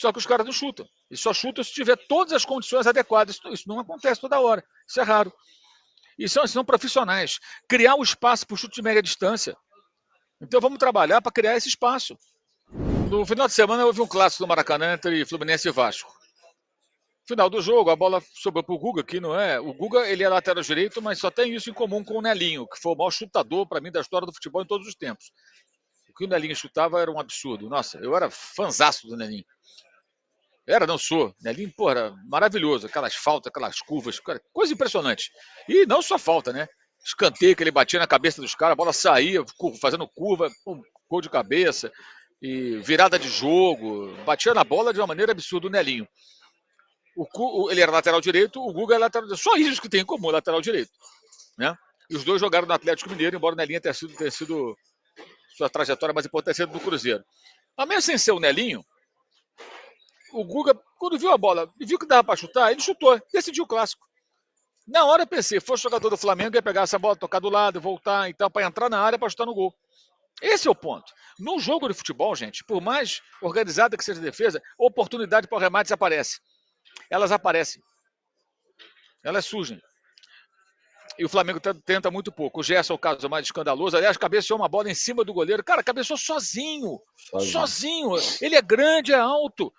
Só que os caras não chutam. E só chutam se tiver todas as condições adequadas. Isso não acontece toda hora. Isso é raro. E são profissionais. Criar um espaço para o chute de média distância. Então vamos trabalhar para criar esse espaço. No final de semana houve um clássico no Maracanã entre Fluminense e Vasco. Final do jogo, a bola sobrou para o Guga, que não é. O Guga ele é lateral direito, mas só tem isso em comum com o Nelinho, que foi o maior chutador para mim da história do futebol em todos os tempos. O que o Nelinho chutava era um absurdo. Nossa, eu era fanzaço do Nelinho. Não sou. Nelinho, pô, era maravilhoso. Aquelas faltas, aquelas curvas, coisa impressionante. E não só falta, né? Escanteio que ele batia na cabeça dos caras, a bola saía, fazendo curva, gol de cabeça, e virada de jogo, batia na bola de uma maneira absurda o Nelinho. Ele era lateral direito, o Guga é lateral direito. Só isso que tem em comum, lateral direito. Né? E os dois jogaram no Atlético Mineiro, embora o Nelinho tenha sido sua trajetória mais importante sendo do Cruzeiro. Mas mesmo sem ser o Nelinho, o Guga, quando viu a bola e viu que dava para chutar, ele chutou, decidiu o clássico. Na hora eu pensei, fosse jogador do Flamengo, ia pegar essa bola, tocar do lado, voltar e tal, para entrar na área para chutar no gol. Esse é o ponto. No jogo de futebol, gente, por mais organizada que seja a defesa, oportunidade para o remate aparece. Elas aparecem. Elas surgem. E o Flamengo tenta muito pouco. O Gerson é o caso mais escandaloso. Aliás, cabeceou uma bola em cima do goleiro. Cara, cabeceou sozinho. Sozinho. Ele é grande, é alto.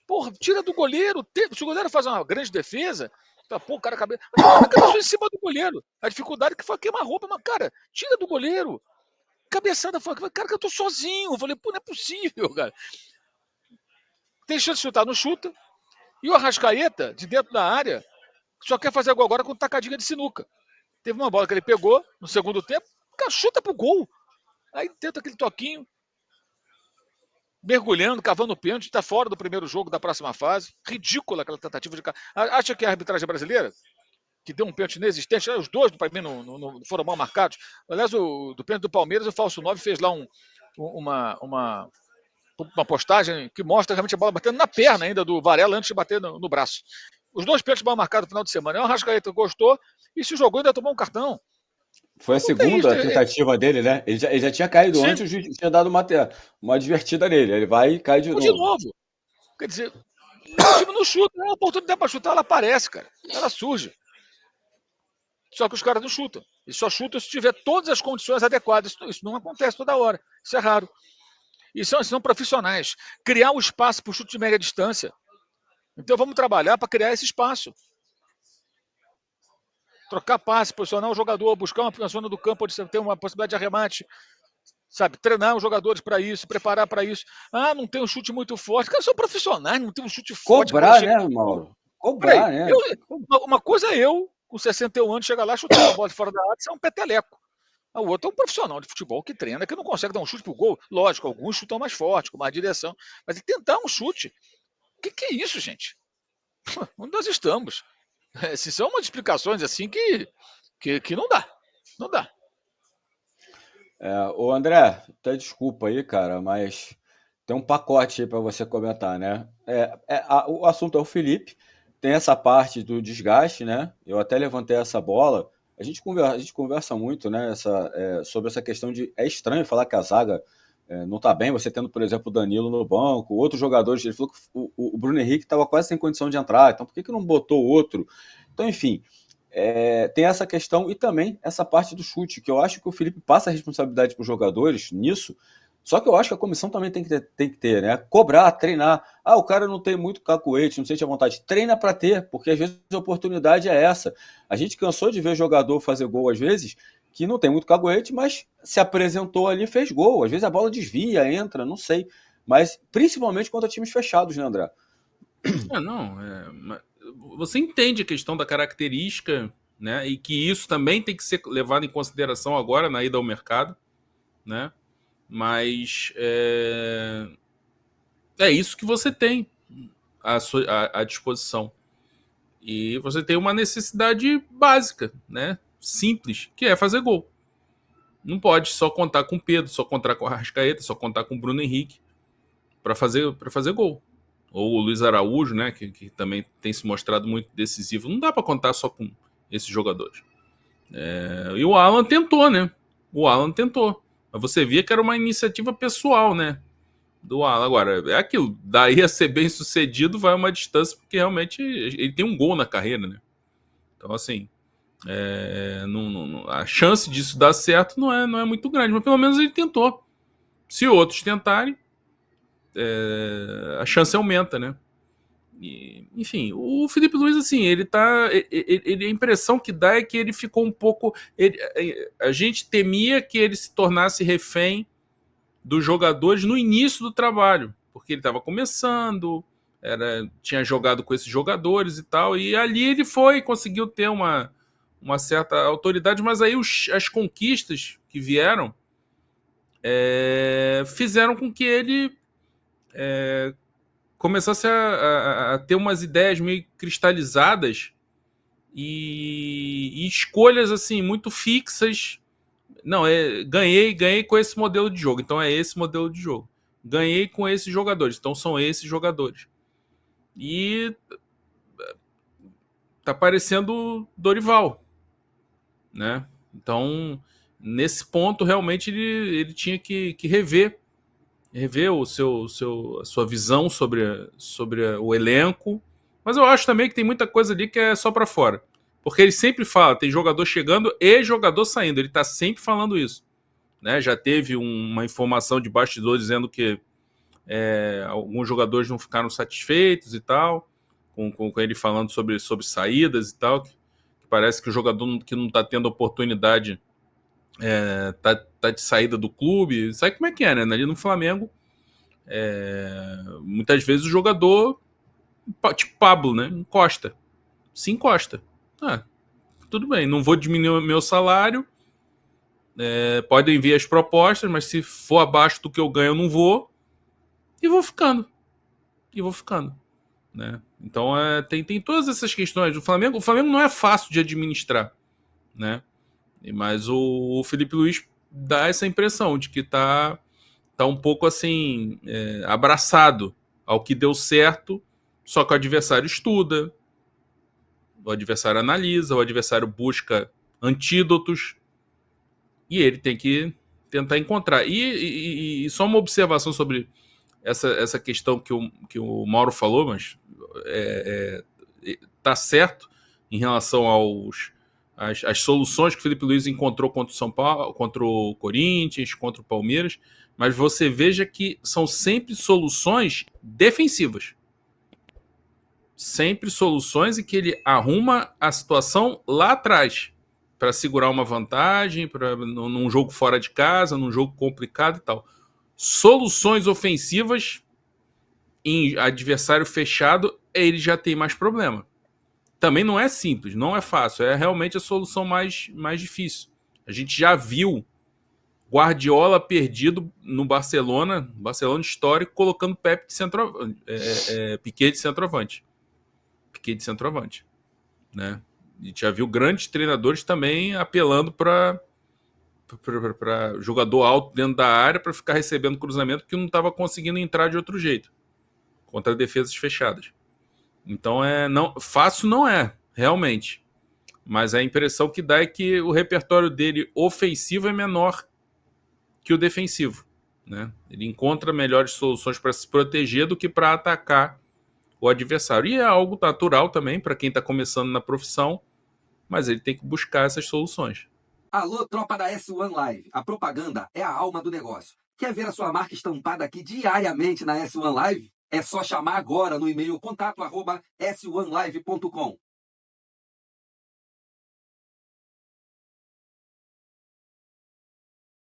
Porra, tira do goleiro. Se o goleiro faz uma grande defesa, tá, pô, o cara cabeceou em cima do goleiro. A dificuldade que foi queimar roupa, mas, cara, tira do goleiro. Cabeçada, cara, que eu tô sozinho. Eu falei, pô, não é possível, cara. Tem chance de chutar, não chuta. E o Arrascaeta, de dentro da área, só quer fazer gol agora com tacadinha de sinuca. Teve uma bola que ele pegou no segundo tempo, cara, chuta pro gol. Aí tenta aquele toquinho, mergulhando, cavando o pênalti, está fora do primeiro jogo da próxima fase. Ridícula aquela tentativa de. Acha que a arbitragem brasileira, que deu um pênalti inexistente, os dois para mim não foram mal marcados. Aliás, do pênalti do Palmeiras, o Falso 9 fez lá uma postagem que mostra realmente a bola batendo na perna ainda do Varela antes de bater no braço. Os dois pênaltis mal marcados no final de semana. O Arrascaeta gostou e se jogou e ainda tomou um cartão. Foi a segunda tentativa dele, né? Ele já tinha caído Sim. antes, o juiz tinha dado uma advertida nele. Ele vai e cai de novo. De novo. Quer dizer, o time não chuta, a oportunidade para chutar, ela aparece, cara. Ela surge. Só que os caras não chutam. E só chutam se tiver todas as condições adequadas. Isso não acontece toda hora. Isso é raro. E são profissionais. Criar um espaço para o chute de média distância. Então vamos trabalhar para criar esse espaço. Trocar passe, posicionar o jogador, buscar uma zona do campo onde você tem uma possibilidade de arremate. Sabe, treinar os jogadores para isso, preparar para isso. Ah, não tem um chute muito forte. Cara, são profissionais, não tem um chute forte. Cobrar, né, Mauro? Cobrar, né? Uma coisa é eu, com 61 anos, chegar lá, chutar uma bola de fora da área, isso é um peteleco. O outro é um profissional de futebol que treina, que não consegue dar um chute pro gol. Lógico, alguns chutam mais forte, com mais direção. Mas tentar um chute. O que é isso, gente? Onde nós estamos? São umas explicações assim que não dá. Não dá. Ô André, até desculpa aí, cara, mas tem um pacote aí para você comentar, né? O assunto é o Felipe, tem essa parte do desgaste, né? Eu até levantei essa bola. A gente conversa muito, né? Sobre essa questão de. É estranho falar que a zaga não tá bem, você tendo, por exemplo, o Danilo no banco, outros jogadores. Ele falou que o Bruno Henrique estava quase sem condição de entrar, então por que não botou outro? Então, enfim. Tem essa questão e também essa parte do chute, que eu acho que o Felipe passa a responsabilidade para os jogadores nisso, só que eu acho que a comissão também tem que ter, né? Cobrar, treinar. O cara não tem muito cacuete, não sente a vontade. Treina para ter, porque às vezes a oportunidade é essa. A gente cansou de ver jogador fazer gol às vezes, que não tem muito cacuete, mas se apresentou ali, fez gol. Às vezes a bola desvia, entra, não sei. Mas principalmente contra times fechados, né, André? Você entende a questão da característica, né? E que isso também tem que ser levado em consideração agora na ida ao mercado, né? Mas é isso que você tem à disposição. E você tem uma necessidade básica, né? Simples, que é fazer gol. Não pode só contar com o Pedro, só contar com a Arrascaeta, só contar com o Bruno Henrique para fazer gol. Ou o Luiz Araújo, né, que também tem se mostrado muito decisivo. Não dá para contar só com esses jogadores. E o Alan tentou, né? Mas você via que era uma iniciativa pessoal, né? do Alan. Agora, é aquilo, daí a ser bem sucedido vai uma distância, porque realmente ele tem um gol na carreira, né? Então, assim, a chance disso dar certo não é muito grande, mas pelo menos ele tentou. Se outros tentarem, a chance aumenta, né? E, enfim, o Felipe Luiz, assim, a impressão que dá é que ele ficou um pouco. A gente temia que ele se tornasse refém dos jogadores no início do trabalho, porque ele estava começando, tinha jogado com esses jogadores e tal, e ali ele conseguiu ter uma certa autoridade, mas aí as conquistas que vieram fizeram com que ele começasse a ter umas ideias meio cristalizadas e escolhas assim muito fixas. Não, ganhei com esse modelo de jogo, então é esse modelo de jogo. Ganhei com esses jogadores, então são esses jogadores. E tá parecendo Dorival, né? Então, nesse ponto, realmente ele tinha que rever a sua visão sobre o elenco. Mas eu acho também que tem muita coisa ali que é só para fora. Porque ele sempre fala, tem jogador chegando e jogador saindo. Ele tá sempre falando isso. Né? Já teve uma informação de bastidor dizendo que alguns jogadores não ficaram satisfeitos e tal, com ele falando sobre saídas e tal, que parece que o jogador que não está tendo oportunidade tá de saída do clube. Sabe como é que é, né? Ali no Flamengo, muitas vezes o jogador, tipo Pablo, né? Se encosta. Tudo bem, não vou diminuir o meu salário, podem vir as propostas, mas se for abaixo do que eu ganho, eu não vou. E vou ficando. Né? Então tem todas essas questões. O Flamengo não é fácil de administrar. Né? Mas o Felipe Luiz dá essa impressão de que tá um pouco assim, abraçado ao que deu certo, só que o adversário estuda, o adversário analisa, o adversário busca antídotos e ele tem que tentar encontrar. E só uma observação sobre essa questão que o Mauro falou, mas tá certo em relação às soluções que o Felipe Luiz encontrou contra o São Paulo, contra o Corinthians, contra o Palmeiras, mas você veja que são sempre soluções defensivas. Sempre soluções em que ele arruma a situação lá atrás para segurar uma vantagem, num jogo fora de casa, num jogo complicado e tal. Soluções ofensivas em adversário fechado, ele já tem mais problema. Também não é simples, não é fácil, é realmente a solução mais difícil. A gente já viu Guardiola perdido no Barcelona histórico, colocando Pepe de centroavante, Piqué de centroavante. Né? A gente já viu grandes treinadores também apelando para jogador alto dentro da área para ficar recebendo cruzamento porque não estava conseguindo entrar de outro jeito contra defesas fechadas. Então fácil não é, realmente. Mas a impressão que dá é que o repertório dele ofensivo é menor que o defensivo. Né? Ele encontra melhores soluções para se proteger do que para atacar o adversário. E é algo natural também para quem está começando na profissão, mas ele tem que buscar essas soluções. Alô, tropa da S1 Live. A propaganda é a alma do negócio. Quer ver a sua marca estampada aqui diariamente na S1 Live? É só chamar agora no e-mail contato@s1live.com.